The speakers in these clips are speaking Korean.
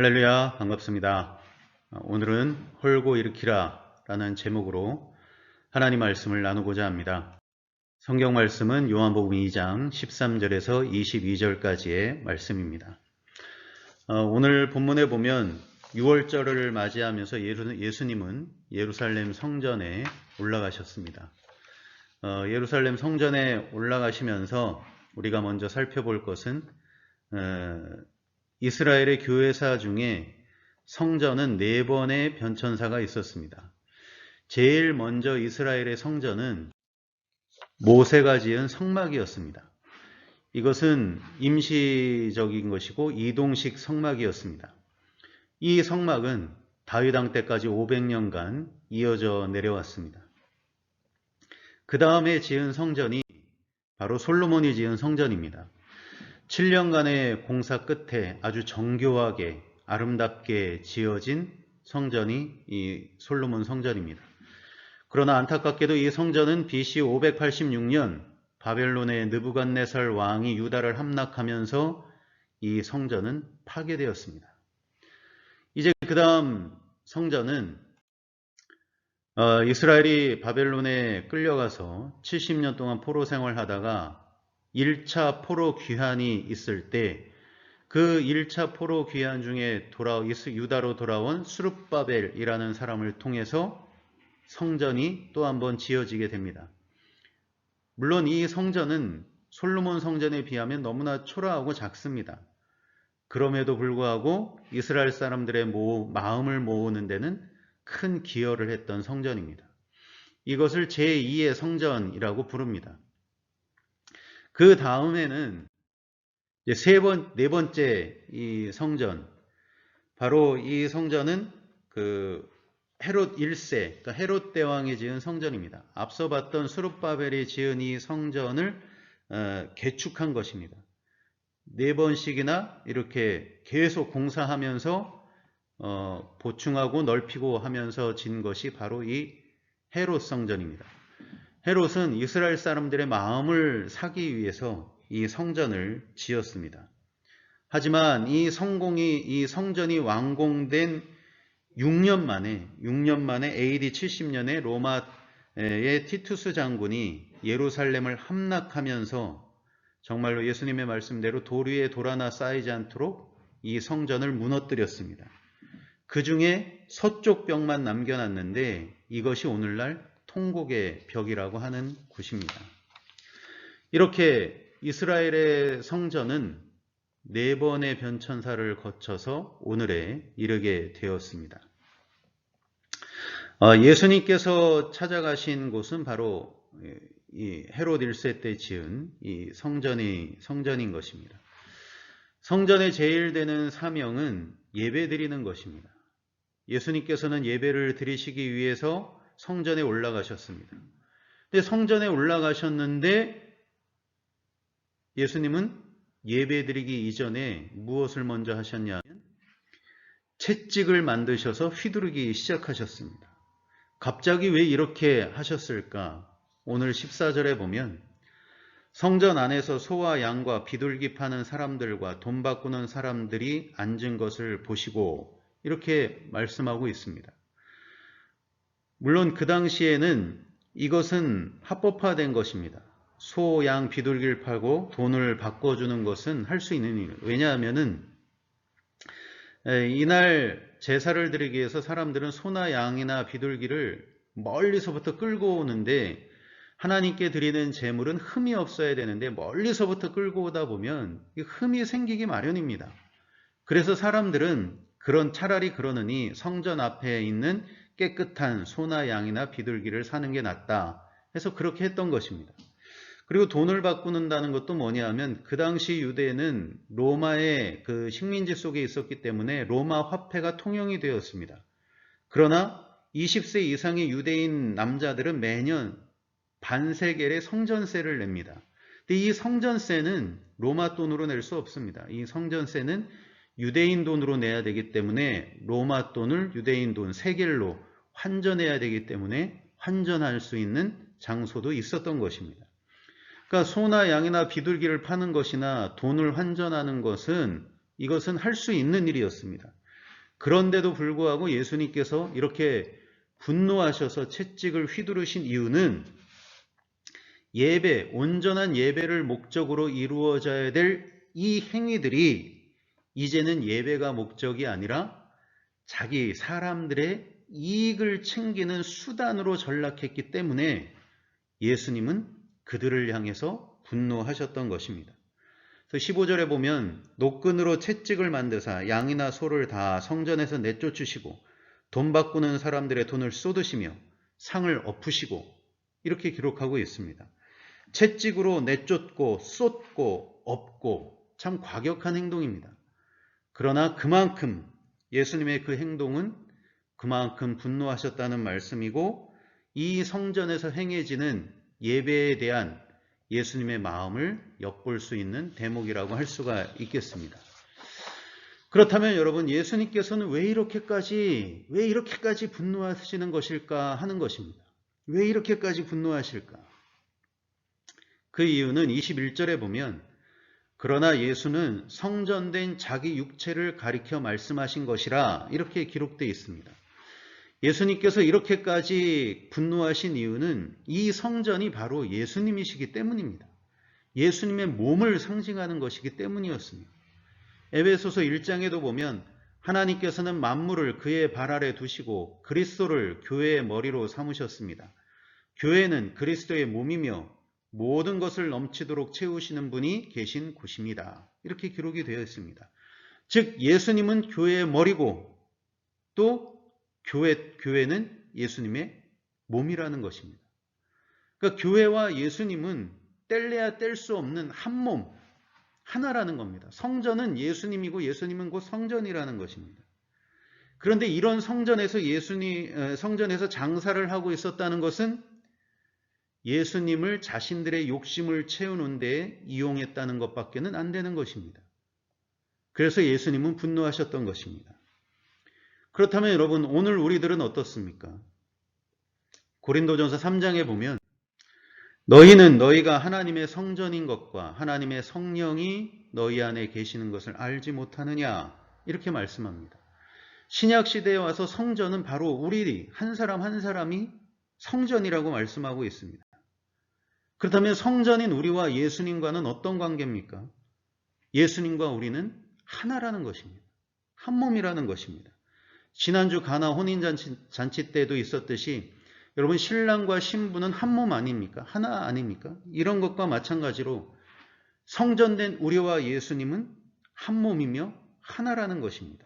할렐루야, 반갑습니다. 오늘은 헐고 일으키라 라는 제목으로 하나님 말씀을 나누고자 합니다. 성경 말씀은 요한복음 2장 13절에서 22절까지의 말씀입니다. 오늘 본문에 보면 6월절을 맞이하면서 예수님은 예루살렘 성전에 올라가셨습니다. 예루살렘 성전에 올라가시면서 우리가 먼저 살펴볼 것은 이스라엘의 교회사 중에 성전은 4번의 변천사가 있었습니다. 제일 먼저 이스라엘의 성전은 모세가 지은 성막이었습니다. 이것은 임시적인 것이고 이동식 성막이었습니다. 이 성막은 다윗 왕 때까지 500년간 이어져 내려왔습니다. 그 다음에 지은 성전이 바로 솔로몬이 지은 성전입니다. 7년간의 공사 끝에 아주 정교하게 아름답게 지어진 성전이 이 솔로몬 성전입니다. 그러나 안타깝게도 이 성전은 BC 586년 바벨론의 느부갓네살 왕이 유다를 함락하면서 이 성전은 파괴되었습니다. 이제 그 다음 성전은 이스라엘이 바벨론에 끌려가서 70년 동안 포로 생활하다가 1차 포로 귀환이 있을 때 그 1차 포로 귀환 중에 유다로 돌아온 스룹바벨이라는 사람을 통해서 성전이 또 한번 지어지게 됩니다. 물론 이 성전은 솔로몬 성전에 비하면 너무나 초라하고 작습니다. 그럼에도 불구하고 이스라엘 사람들의 마음을 모으는 데는 큰 기여를 했던 성전입니다. 이것을 제2의 성전이라고 부릅니다. 그 다음에는 네 번째 이 성전, 바로 이 성전은 헤롯 1세, 그러니까 헤롯 대왕이 지은 성전입니다. 앞서 봤던 스룹바벨이 지은 이 성전을 개축한 것입니다. 4번씩이나 이렇게 계속 공사하면서 보충하고 넓히고 하면서 진 것이 바로 이 헤롯 성전입니다. 헤롯은 이스라엘 사람들의 마음을 사기 위해서 이 성전을 지었습니다. 하지만 이 성전이 완공된 6년 만에 AD 70년에 로마의 티투스 장군이 예루살렘을 함락하면서 정말로 예수님의 말씀대로 돌 위에 돌 하나 쌓이지 않도록 이 성전을 무너뜨렸습니다. 그 중에 서쪽 벽만 남겨놨는데 이것이 오늘날 통곡의 벽이라고 하는 곳입니다. 이렇게 이스라엘의 성전은 4번의 변천사를 거쳐서 오늘에 이르게 되었습니다. 예수님께서 찾아가신 곳은 바로 이 헤롯 1세 때 지은 이 성전인 것입니다. 성전의 제일 되는 사명은 예배 드리는 것입니다. 예수님께서는 예배를 드리시기 위해서 성전에 올라가셨습니다. 근데 성전에 올라가셨는데 예수님은 예배 드리기 이전에 무엇을 먼저 하셨냐면 채찍을 만드셔서 휘두르기 시작하셨습니다. 갑자기 왜 이렇게 하셨을까? 오늘 14절에 보면 성전 안에서 소와 양과 비둘기 파는 사람들과 돈 바꾸는 사람들이 앉은 것을 보시고 이렇게 말씀하고 있습니다. 물론 그 당시에는 이것은 합법화된 것입니다. 소, 양, 비둘기를 팔고 돈을 바꿔주는 것은 할 수 있는 일. 왜냐하면은 이날 제사를 드리기 위해서 사람들은 소나 양이나 비둘기를 멀리서부터 끌고 오는데 하나님께 드리는 제물은 흠이 없어야 되는데 멀리서부터 끌고 오다 보면 흠이 생기기 마련입니다. 그래서 사람들은 차라리 그러느니 성전 앞에 있는 깨끗한 소나 양이나 비둘기를 사는 게 낫다 해서 그렇게 했던 것입니다. 그리고 돈을 바꾸는다는 것도 뭐냐면 그 당시 유대는 로마의 그 식민지 속에 있었기 때문에 로마 화폐가 통용이 되었습니다. 그러나 20세 이상의 유대인 남자들은 매년 반세겔의 성전세를 냅니다. 근데 이 성전세는 로마 돈으로 낼 수 없습니다. 이 성전세는 유대인 돈으로 내야 되기 때문에 로마 돈을 유대인 돈 세겔로 환전해야 되기 때문에 환전할 수 있는 장소도 있었던 것입니다. 그러니까 소나 양이나 비둘기를 파는 것이나 돈을 환전하는 것은 이것은 할 수 있는 일이었습니다. 그런데도 불구하고 예수님께서 이렇게 분노하셔서 채찍을 휘두르신 이유는 예배, 온전한 예배를 목적으로 이루어져야 될 이 행위들이 이제는 예배가 목적이 아니라 자기 사람들의 이익을 챙기는 수단으로 전락했기 때문에 예수님은 그들을 향해서 분노하셨던 것입니다. 그래서 15절에 보면 노끈으로 채찍을 만드사 양이나 소를 다 성전에서 내쫓으시고 돈 바꾸는 사람들의 돈을 쏟으시며 상을 엎으시고 이렇게 기록하고 있습니다. 채찍으로 내쫓고 쏟고 엎고 참 과격한 행동입니다. 그러나 그만큼 예수님의 그 행동은 그만큼 분노하셨다는 말씀이고 이 성전에서 행해지는 예배에 대한 예수님의 마음을 엿볼 수 있는 대목이라고 할 수가 있겠습니다. 그렇다면 여러분, 예수님께서는 왜 이렇게까지 분노하시는 것일까 하는 것입니다. 왜 이렇게까지 분노하실까? 그 이유는 21절에 보면 그러나 예수는 성전된 자기 육체를 가리켜 말씀하신 것이라 이렇게 기록되어 있습니다. 예수님께서 이렇게까지 분노하신 이유는 이 성전이 바로 예수님이시기 때문입니다. 예수님의 몸을 상징하는 것이기 때문이었습니다. 에베소서 1장에도 보면 하나님께서는 만물을 그의 발 아래 두시고 그리스도를 교회의 머리로 삼으셨습니다. 교회는 그리스도의 몸이며 모든 것을 넘치도록 채우시는 분이 계신 곳입니다. 이렇게 기록이 되어 있습니다. 즉 예수님은 교회의 머리고 또 교회는 예수님의 몸이라는 것입니다. 그러니까 교회와 예수님은 뗄래야 뗄 수 없는 한 몸, 하나라는 겁니다. 성전은 예수님이고 예수님은 곧 성전이라는 것입니다. 그런데 이런 성전에서 성전에서 장사를 하고 있었다는 것은 예수님을 자신들의 욕심을 채우는 데 이용했다는 것밖에는 안 되는 것입니다. 그래서 예수님은 분노하셨던 것입니다. 그렇다면 여러분, 오늘 우리들은 어떻습니까? 고린도전서 3장에 보면 너희는 너희가 하나님의 성전인 것과 하나님의 성령이 너희 안에 계시는 것을 알지 못하느냐 이렇게 말씀합니다. 신약 시대에 와서 성전은 바로 우리 한 사람 한 사람이 성전이라고 말씀하고 있습니다. 그렇다면 성전인 우리와 예수님과는 어떤 관계입니까? 예수님과 우리는 하나라는 것입니다. 한 몸이라는 것입니다. 지난주 가나 혼인잔치 때도 있었듯이 여러분, 신랑과 신부는 한 몸 아닙니까? 하나 아닙니까? 이런 것과 마찬가지로 성전된 우리와 예수님은 한 몸이며 하나라는 것입니다.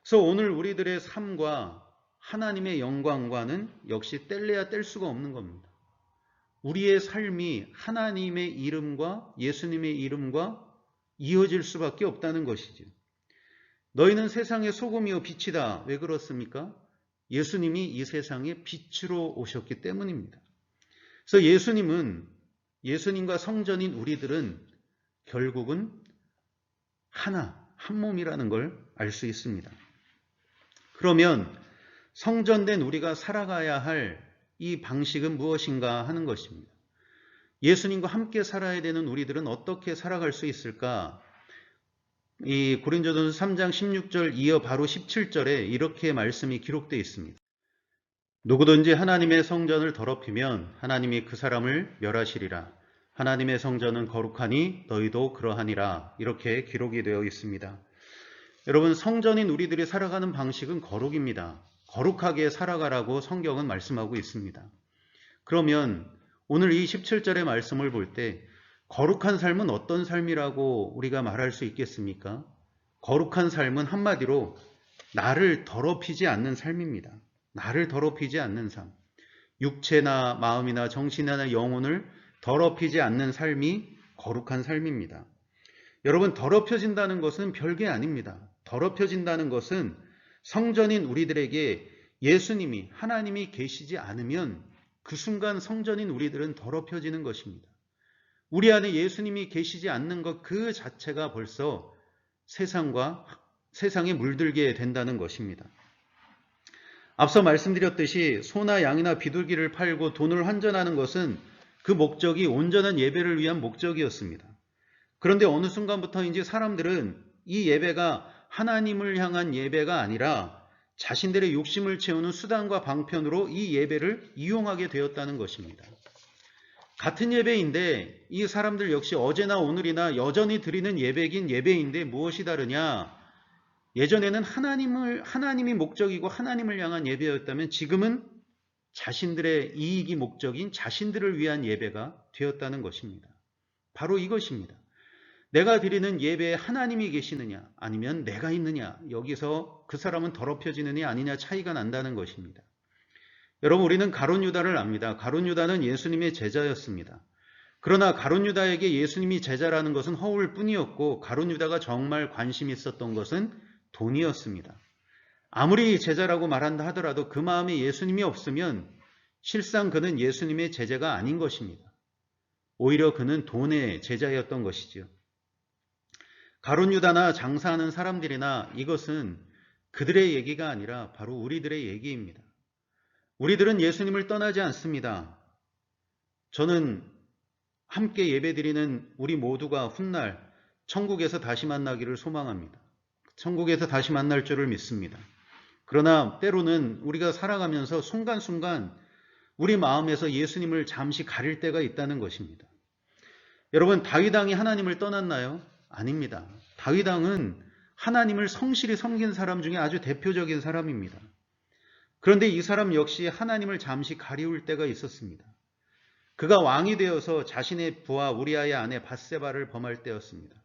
그래서 오늘 우리들의 삶과 하나님의 영광과는 역시 뗄래야 뗄 수가 없는 겁니다. 우리의 삶이 하나님의 이름과 예수님의 이름과 이어질 수밖에 없다는 것이죠. 너희는 세상의 소금이요 빛이다. 왜 그렇습니까? 예수님이 이 세상에 빛으로 오셨기 때문입니다. 그래서 예수님과 성전인 우리들은 결국은 한 몸이라는 걸 알 수 있습니다. 그러면 성전된 우리가 살아가야 할 이 방식은 무엇인가 하는 것입니다. 예수님과 함께 살아야 되는 우리들은 어떻게 살아갈 수 있을까? 이 고린도전서 3장 16절 이어 바로 17절에 이렇게 말씀이 기록되어 있습니다. 누구든지 하나님의 성전을 더럽히면 하나님이 그 사람을 멸하시리라. 하나님의 성전은 거룩하니 너희도 그러하니라. 이렇게 기록이 되어 있습니다. 여러분, 성전인 우리들이 살아가는 방식은 거룩입니다. 거룩하게 살아가라고 성경은 말씀하고 있습니다. 그러면 오늘 이 17절의 말씀을 볼 때 거룩한 삶은 어떤 삶이라고 우리가 말할 수 있겠습니까? 거룩한 삶은 한마디로 나를 더럽히지 않는 삶입니다. 나를 더럽히지 않는 삶. 육체나 마음이나 정신이나 영혼을 더럽히지 않는 삶이 거룩한 삶입니다. 여러분, 더럽혀진다는 것은 별게 아닙니다. 더럽혀진다는 것은 성전인 우리들에게 예수님이, 하나님이 계시지 않으면 그 순간 성전인 우리들은 더럽혀지는 것입니다. 우리 안에 예수님이 계시지 않는 것 그 자체가 벌써 세상에 물들게 된다는 것입니다. 앞서 말씀드렸듯이 소나 양이나 비둘기를 팔고 돈을 환전하는 것은 그 목적이 온전한 예배를 위한 목적이었습니다. 그런데 어느 순간부터인지 사람들은 이 예배가 하나님을 향한 예배가 아니라 자신들의 욕심을 채우는 수단과 방편으로 이 예배를 이용하게 되었다는 것입니다. 같은 예배인데 이 사람들 역시 어제나 오늘이나 여전히 드리는 예배긴 예배인데 무엇이 다르냐? 예전에는 하나님이 목적이고 하나님을 향한 예배였다면 지금은 자신들의 이익이 목적인 자신들을 위한 예배가 되었다는 것입니다. 바로 이것입니다. 내가 드리는 예배에 하나님이 계시느냐 아니면 내가 있느냐, 여기서 그 사람은 더럽혀지느냐 아니냐 차이가 난다는 것입니다. 여러분, 우리는 가룟 유다를 압니다. 가룟 유다는 예수님의 제자였습니다. 그러나 가룟 유다에게 예수님이 제자라는 것은 허울 뿐이었고 가룟 유다가 정말 관심 있었던 것은 돈이었습니다. 아무리 제자라고 말한다 하더라도 그 마음에 예수님이 없으면 실상 그는 예수님의 제자가 아닌 것입니다. 오히려 그는 돈의 제자였던 것이지요. 가룟 유다나 장사하는 사람들이나 이것은 그들의 얘기가 아니라 바로 우리들의 얘기입니다. 우리들은 예수님을 떠나지 않습니다. 저는 함께 예배드리는 우리 모두가 훗날 천국에서 다시 만나기를 소망합니다. 천국에서 다시 만날 줄을 믿습니다. 그러나 때로는 우리가 살아가면서 순간순간 우리 마음에서 예수님을 잠시 가릴 때가 있다는 것입니다. 여러분, 다윗 왕이 하나님을 떠났나요? 아닙니다. 다윗 왕은 하나님을 성실히 섬긴 사람 중에 아주 대표적인 사람입니다. 그런데 이 사람 역시 하나님을 잠시 가리울 때가 있었습니다. 그가 왕이 되어서 자신의 부하 우리아의 아내 밧세바를 범할 때였습니다.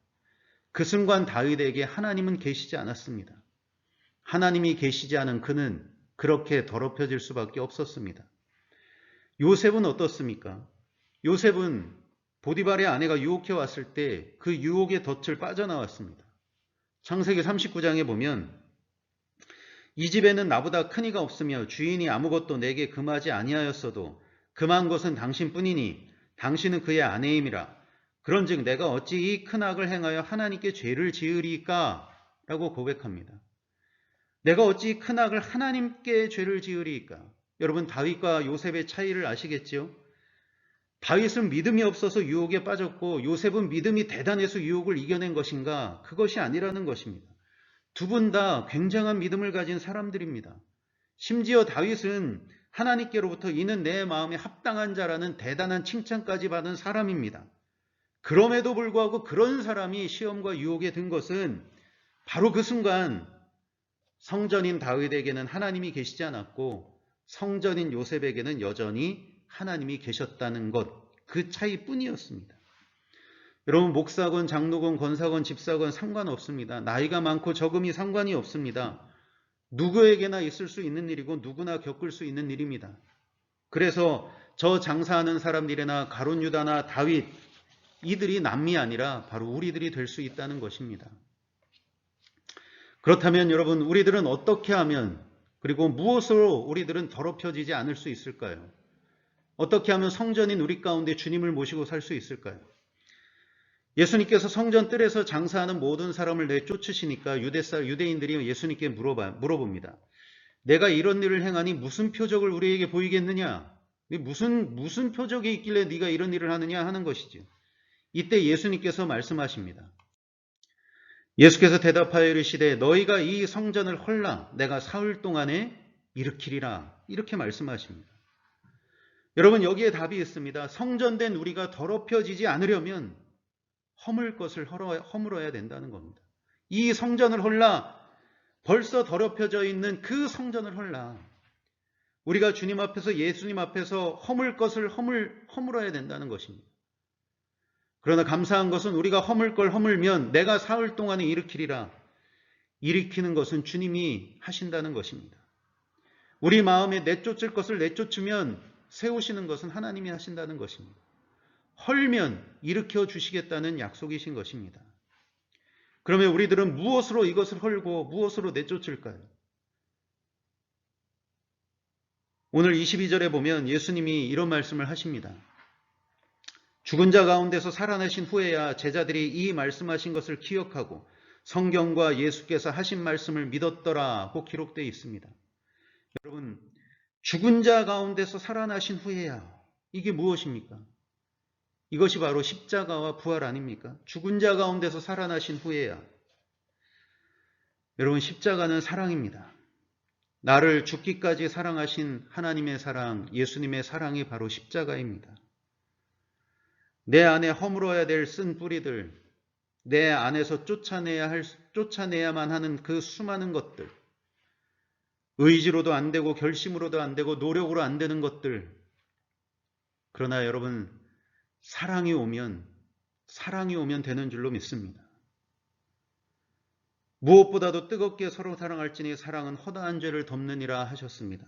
그 순간 다윗에게 하나님은 계시지 않았습니다. 하나님이 계시지 않은 그는 그렇게 더럽혀질 수밖에 없었습니다. 요셉은 어떻습니까? 요셉은 보디발의 아내가 유혹해 왔을 때 그 유혹의 덫을 빠져나왔습니다. 창세기 39장에 보면 이 집에는 나보다 큰 이가 없으며 주인이 아무것도 내게 금하지 아니하였어도 금한 것은 당신뿐이니 당신은 그의 아내임이라. 그런즉 내가 어찌 이 큰 악을 행하여 하나님께 죄를 지으리까? 라고 고백합니다. 내가 어찌 큰 악을 하나님께 죄를 지으리까? 여러분, 다윗과 요셉의 차이를 아시겠죠? 다윗은 믿음이 없어서 유혹에 빠졌고 요셉은 믿음이 대단해서 유혹을 이겨낸 것인가? 그것이 아니라는 것입니다. 두 분 다 굉장한 믿음을 가진 사람들입니다. 심지어 다윗은 하나님께로부터 이는 내 마음에 합당한 자라는 대단한 칭찬까지 받은 사람입니다. 그럼에도 불구하고 그런 사람이 시험과 유혹에 든 것은 바로 그 순간 성전인 다윗에게는 하나님이 계시지 않았고 성전인 요셉에게는 여전히 하나님이 계셨다는 것, 그 차이뿐이었습니다. 여러분, 목사건 장로건 권사건 집사건 상관없습니다. 나이가 많고 적음이 상관이 없습니다. 누구에게나 있을 수 있는 일이고 누구나 겪을 수 있는 일입니다. 그래서 저 장사하는 사람들이나 가룟 유다나 다윗, 이들이 남이 아니라 바로 우리들이 될 수 있다는 것입니다. 그렇다면 여러분, 우리들은 어떻게 하면, 그리고 무엇으로 우리들은 더럽혀지지 않을 수 있을까요? 어떻게 하면 성전인 우리 가운데 주님을 모시고 살 수 있을까요? 예수님께서 성전 뜰에서 장사하는 모든 사람을 내쫓으시니까 유대인들이 예수님께 물어봅니다. 내가 이런 일을 행하니 무슨 표적을 우리에게 보이겠느냐? 무슨 표적이 있길래 네가 이런 일을 하느냐 하는 것이죠. 이때 예수님께서 말씀하십니다. 예수께서 대답하여 이르시되 너희가 이 성전을 헐라 내가 사흘 동안에 일으키리라, 이렇게 말씀하십니다. 여러분, 여기에 답이 있습니다. 성전된 우리가 더럽혀지지 않으려면 허물 것을 허물어야 된다는 겁니다. 이 성전을 헐라, 벌써 더럽혀져 있는 그 성전을 헐라. 우리가 주님 앞에서, 예수님 앞에서 허물 것을 허물어야 된다는 것입니다. 그러나 감사한 것은 우리가 허물 걸 허물면 내가 사흘 동안에 일으키리라. 일으키는 것은 주님이 하신다는 것입니다. 우리 마음에 내쫓을 것을 내쫓으면 세우시는 것은 하나님이 하신다는 것입니다. 헐면 일으켜 주시겠다는 약속이신 것입니다. 그러면 우리들은 무엇으로 이것을 헐고 무엇으로 내쫓을까요? 오늘 22절에 보면 예수님이 이런 말씀을 하십니다. 죽은 자 가운데서 살아나신 후에야 제자들이 이 말씀하신 것을 기억하고 성경과 예수께서 하신 말씀을 믿었더라고 기록되어 있습니다. 여러분, 죽은 자 가운데서 살아나신 후에야, 이게 무엇입니까? 이것이 바로 십자가와 부활 아닙니까? 죽은 자 가운데서 살아나신 후에야. 여러분, 십자가는 사랑입니다. 나를 죽기까지 사랑하신 하나님의 사랑, 예수님의 사랑이 바로 십자가입니다. 내 안에 허물어야 될 쓴 뿌리들, 내 안에서 쫓아내야만 하는 그 수많은 것들, 의지로도 안 되고 결심으로도 안 되고 노력으로 안 되는 것들. 그러나 여러분, 사랑이 오면 되는 줄로 믿습니다. 무엇보다도 뜨겁게 서로 사랑할지니 사랑은 허다한 죄를 덮느니라 하셨습니다.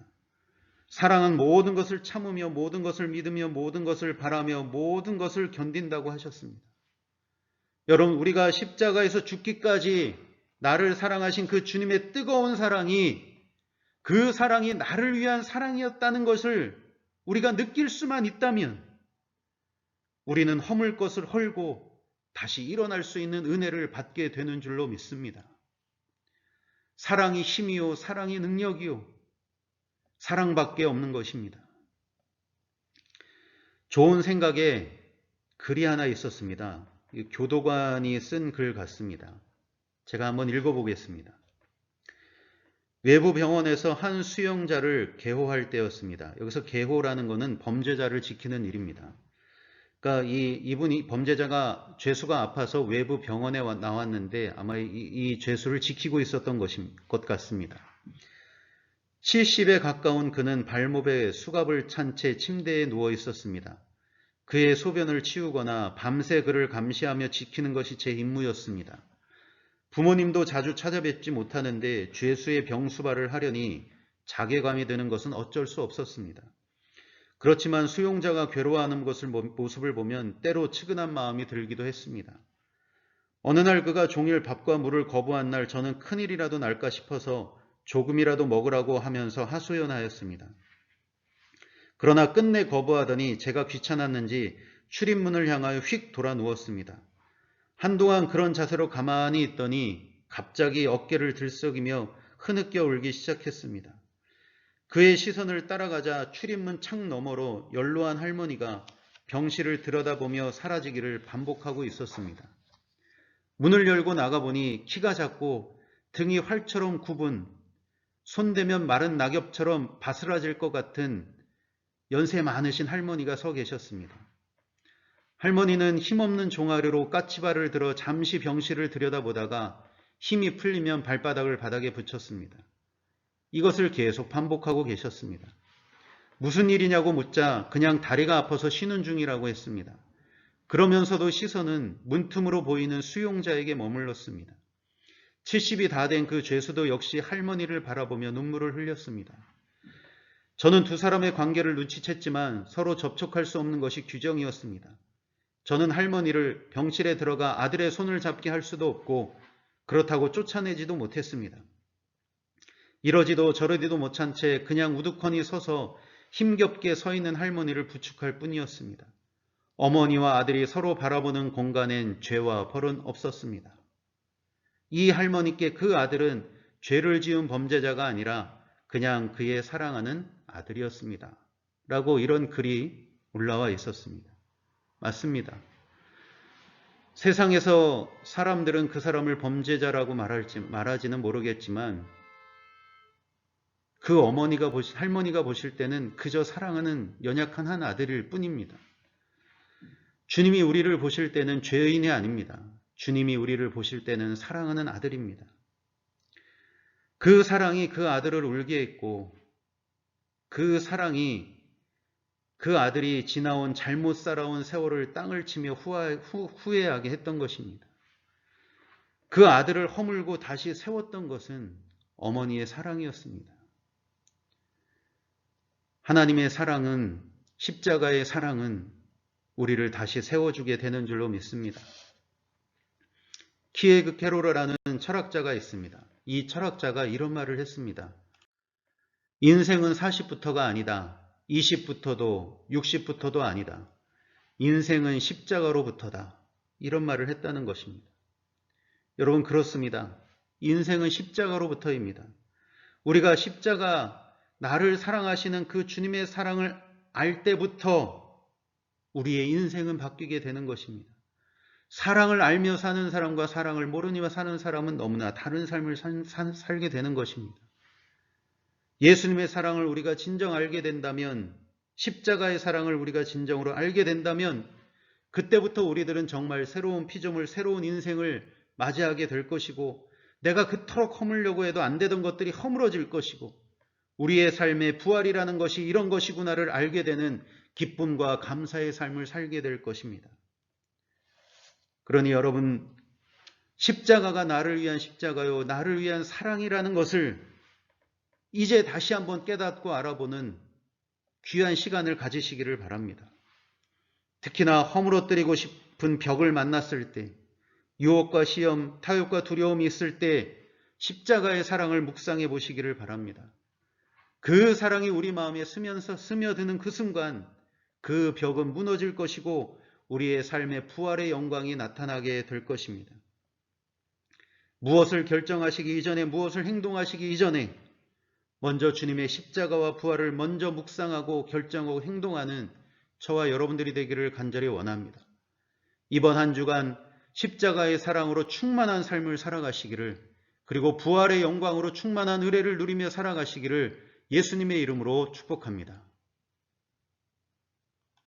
사랑은 모든 것을 참으며 모든 것을 믿으며 모든 것을 바라며 모든 것을 견딘다고 하셨습니다. 여러분, 우리가 십자가에서 죽기까지 나를 사랑하신 그 주님의 뜨거운 사랑이, 그 사랑이 나를 위한 사랑이었다는 것을 우리가 느낄 수만 있다면 우리는 허물 것을 헐고 다시 일어날 수 있는 은혜를 받게 되는 줄로 믿습니다. 사랑이 힘이요, 사랑이 능력이요, 사랑밖에 없는 것입니다. 좋은 생각에 글이 하나 있었습니다. 교도관이 쓴 글 같습니다. 제가 한번 읽어보겠습니다. 외부 병원에서 한 수용자를 개호할 때였습니다. 여기서 개호라는 것은 범죄자를 지키는 일입니다. 그러니까 이분이 범죄자가 죄수가 아파서 외부 병원에 나왔는데 아마 이 죄수를 지키고 있었던 것 같습니다. 70에 가까운 그는 발목에 수갑을 찬 채 침대에 누워 있었습니다. 그의 소변을 치우거나 밤새 그를 감시하며 지키는 것이 제 임무였습니다. 부모님도 자주 찾아뵙지 못하는데 죄수의 병수발을 하려니 자괴감이 드는 것은 어쩔 수 없었습니다. 그렇지만 수용자가 괴로워하는 모습을 보면 때로 측은한 마음이 들기도 했습니다. 어느 날 그가 종일 밥과 물을 거부한 날 저는 큰일이라도 날까 싶어서 조금이라도 먹으라고 하면서 하소연하였습니다. 그러나 끝내 거부하더니 제가 귀찮았는지 출입문을 향하여 휙 돌아 누웠습니다. 한동안 그런 자세로 가만히 있더니 갑자기 어깨를 들썩이며 흐느껴 울기 시작했습니다. 그의 시선을 따라가자 출입문 창 너머로 연로한 할머니가 병실을 들여다보며 사라지기를 반복하고 있었습니다. 문을 열고 나가보니 키가 작고 등이 활처럼 굽은, 손대면 마른 낙엽처럼 바스라질 것 같은 연세 많으신 할머니가 서 계셨습니다. 할머니는 힘없는 종아리로 까치발을 들어 잠시 병실을 들여다보다가 힘이 풀리면 발바닥을 바닥에 붙였습니다. 이것을 계속 반복하고 계셨습니다. 무슨 일이냐고 묻자 그냥 다리가 아파서 쉬는 중이라고 했습니다. 그러면서도 시선은 문틈으로 보이는 수용자에게 머물렀습니다. 70이 다 된 그 죄수도 역시 할머니를 바라보며 눈물을 흘렸습니다. 저는 두 사람의 관계를 눈치챘지만 서로 접촉할 수 없는 것이 규정이었습니다. 저는 할머니를 병실에 들어가 아들의 손을 잡게 할 수도 없고 그렇다고 쫓아내지도 못했습니다. 이러지도 저러지도 못한 채 그냥 우두커니 서서 힘겹게 서 있는 할머니를 부축할 뿐이었습니다. 어머니와 아들이 서로 바라보는 공간엔 죄와 벌은 없었습니다. 이 할머니께 그 아들은 죄를 지은 범죄자가 아니라 그냥 그의 사랑하는 아들이었습니다. 라고 이런 글이 올라와 있었습니다. 맞습니다. 세상에서 사람들은 그 사람을 범죄자라고 말하지는 모르겠지만 그 할머니가 보실 때는 그저 사랑하는 연약한 한 아들일 뿐입니다. 주님이 우리를 보실 때는 죄인이 아닙니다. 주님이 우리를 보실 때는 사랑하는 아들입니다. 그 사랑이 그 아들을 울게 했고 그 사랑이 그 아들이 지나온 잘못 살아온 세월을 땅을 치며 후회하게 했던 것입니다. 그 아들을 허물고 다시 세웠던 것은 어머니의 사랑이었습니다. 하나님의 사랑은, 십자가의 사랑은 우리를 다시 세워주게 되는 줄로 믿습니다. 키에그 캐로르라는 철학자가 있습니다. 이 철학자가 이런 말을 했습니다. 인생은 40부터가 아니다. 20부터도 60부터도 아니다. 인생은 십자가로부터다. 이런 말을 했다는 것입니다. 여러분, 그렇습니다. 인생은 십자가로부터입니다. 우리가 나를 사랑하시는 그 주님의 사랑을 알 때부터 우리의 인생은 바뀌게 되는 것입니다. 사랑을 알며 사는 사람과 사랑을 모르니와 사는 사람은 너무나 다른 삶을 살게 되는 것입니다. 예수님의 사랑을 우리가 진정 알게 된다면, 십자가의 사랑을 우리가 진정으로 알게 된다면 그때부터 우리들은 정말 새로운 피조물, 새로운 인생을 맞이하게 될 것이고, 내가 그토록 허물려고 해도 안 되던 것들이 허물어질 것이고, 우리의 삶의 부활이라는 것이 이런 것이구나를 알게 되는 기쁨과 감사의 삶을 살게 될 것입니다. 그러니 여러분, 십자가가 나를 위한 십자가요, 나를 위한 사랑이라는 것을 이제 다시 한번 깨닫고 알아보는 귀한 시간을 가지시기를 바랍니다. 특히나 허물어뜨리고 싶은 벽을 만났을 때, 유혹과 시험, 타협과 두려움이 있을 때 십자가의 사랑을 묵상해 보시기를 바랍니다. 그 사랑이 우리 마음에 스며드는 그 순간 그 벽은 무너질 것이고 우리의 삶의 부활의 영광이 나타나게 될 것입니다. 무엇을 결정하시기 이전에, 무엇을 행동하시기 이전에 먼저 주님의 십자가와 부활을 먼저 묵상하고 결정하고 행동하는 저와 여러분들이 되기를 간절히 원합니다. 이번 한 주간 십자가의 사랑으로 충만한 삶을 살아가시기를, 그리고 부활의 영광으로 충만한 의뢰를 누리며 살아가시기를 예수님의 이름으로 축복합니다.